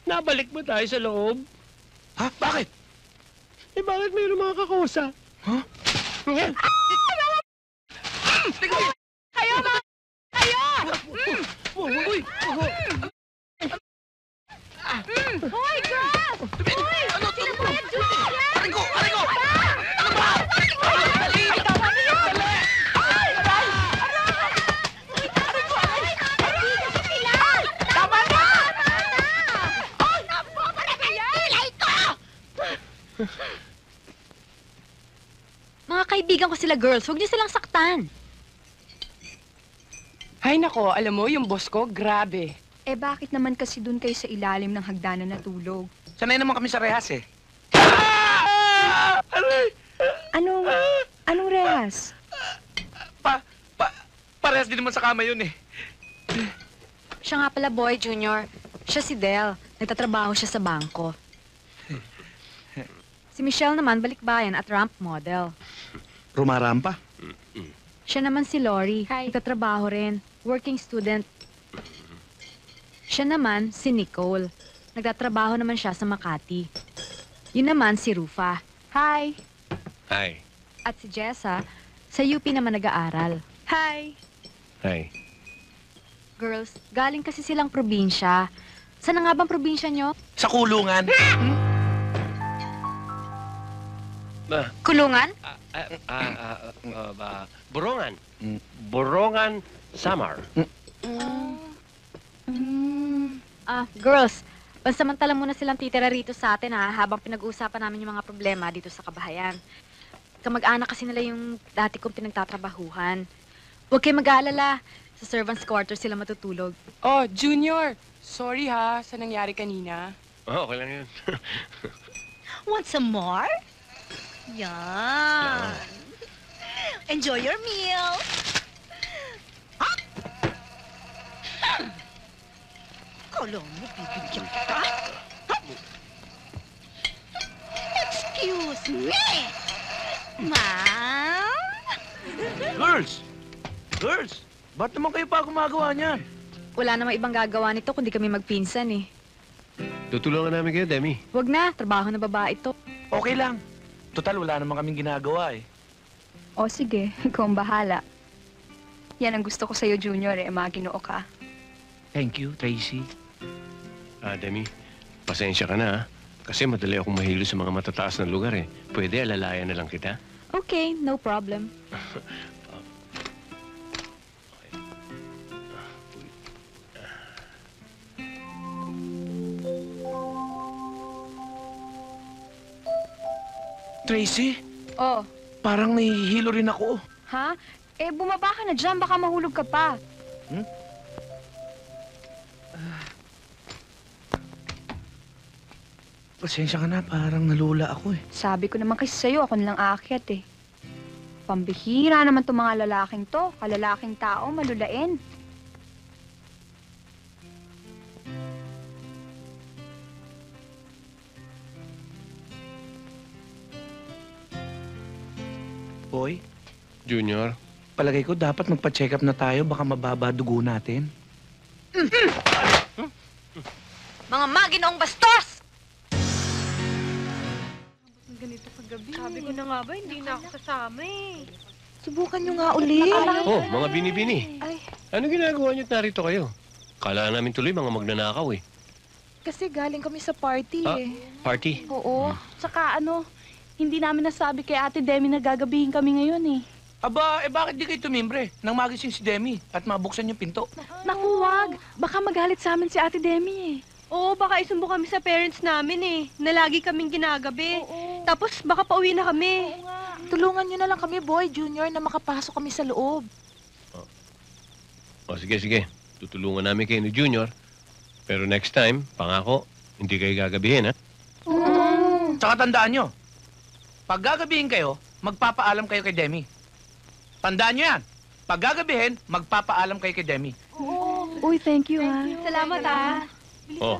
Nabalik ba tayo sa loob? Ha? Bakit? Eh, bakit mayroong mga kakosa? Ha? Teka! Kayo, mga... Kayo! Uy! Hoy, girls! Hoy! Ano? Sino ba yan, Julia? Aray ko! Aray ko! Ano ba? Dali! Tama na yan! Dali! Ay! Aray! Aray! Aray ko! Aray! Aray! Sila! Tama na! Tama na! Oh, napo! Parang tilay ko! Mga kaibigan ko sila, girls. Huwag niyo silang saktan. Hay nako, alam mo, yung boss ko, grabe. Eh bakit naman kasi dun kayo sa ilalim ng hagdanan natulog? Sanay naman kami sa rehas eh. Aray! Anong rehas? Parehas din naman sa kama yun eh. Siya nga pala, Boy Junior. Siya si Del. Nagtatrabaho siya sa bangko. Si Michelle naman, balikbayan at ramp model. Rumarampa? Siya naman si Lori. Hi. Nagtatrabaho rin. Working student. Siya naman si Nicole. Nagtatrabaho naman siya sa Makati. Yun naman si Rufa. Hi. Hi. At si Jessa, sa UP naman nag-aaral. Hi. Hi. Girls, galing kasi silang probinsya. Saan na nga bang probinsya nyo? Sa kulungan. Kulungan? Borongan. Borongan, Samar. Girls, pansamantala muna silang titira rito sa atin habang pinag-uusapan namin yung mga problema dito sa kabahayan. Kamag-anak kasi nila yung dati kong pinagtatrabahuhan. Huwag kayo mag-aalala. Sa servants' quarters sila matutulog. Oh, Junior, sorry ha sa nangyari kanina. Oh, okay lang yun. Want some more? Yan. Enjoy your meal. Hop! Kala mo, bibigyan ka? Hop! Excuse me! Ma'am? Girls! Girls! Ba't naman kayo pa gumagawa niyan? Wala namang ibang gagawa nito kundi kami magpinsan eh. Tutulungan namin kayo, Demi. Huwag na, trabaho na babae to. Okay lang. Total, wala naman kaming ginagawa eh. O sige, ikaw ang bahala. Yan ang gusto ko sa'yo, Junior, maginoo ka. Thank you, Tracy. Demi, pasensya ka na, ha? Kasi madali akong mahilo sa mga matataas na lugar, eh. Pwede, alalayan na lang kita. Okay, no problem. Tracy, Oh, parang nahihilo rin ako. ha? Eh, bumaba ka na dyan, baka mahulog ka pa. Pasensya ka na, parang nalula ako eh. Sabi ko naman kasi sa'yo, ako nilang aakyat eh. Pambihira naman itong mga lalaking to. Kalalaking tao, malulain. Boy, Junior, palagay ko dapat magpa-check up na tayo, baka mababa dugo natin. Mga maginoong bastos! Ganito kagabi. Sabi ko na nga ba, hindi na ako kasama eh. Subukan nyo nga uli. oh, mga bini-bini. Ay, Ano ginagawa niyo narito kayo? Kala namin tuloy mga magnanakaw, eh. Kasi galing kami sa party Ah. eh. Party? Oo. Tsaka hindi namin nasabi kay Ate Demi na gagabihin kami ngayon eh. Aba, bakit di kayo tumimbre nang magising si Demi at mabuksan yung pinto? Naku, wag. Baka magalit sa amin si Ate Demi eh. Oo, baka isumbo kami sa parents namin eh, na lagi kaming ginagabi. Oo. Tapos baka pauwi na kami. Tulungan nyo na lang kami, Boy Junior, na makapasok kami sa loob. O, sige. Tutulungan namin kayo ni Junior. Pero next time, pangako, hindi kayo gagabihin, ha? Tsaka tandaan nyo, pag gagabihin kayo, magpapaalam kayo kay Demi. Tandaan nyo yan. Pag gagabihin, magpapaalam kayo kay Demi. Uy, thank you ha. Salamat ah. Oh,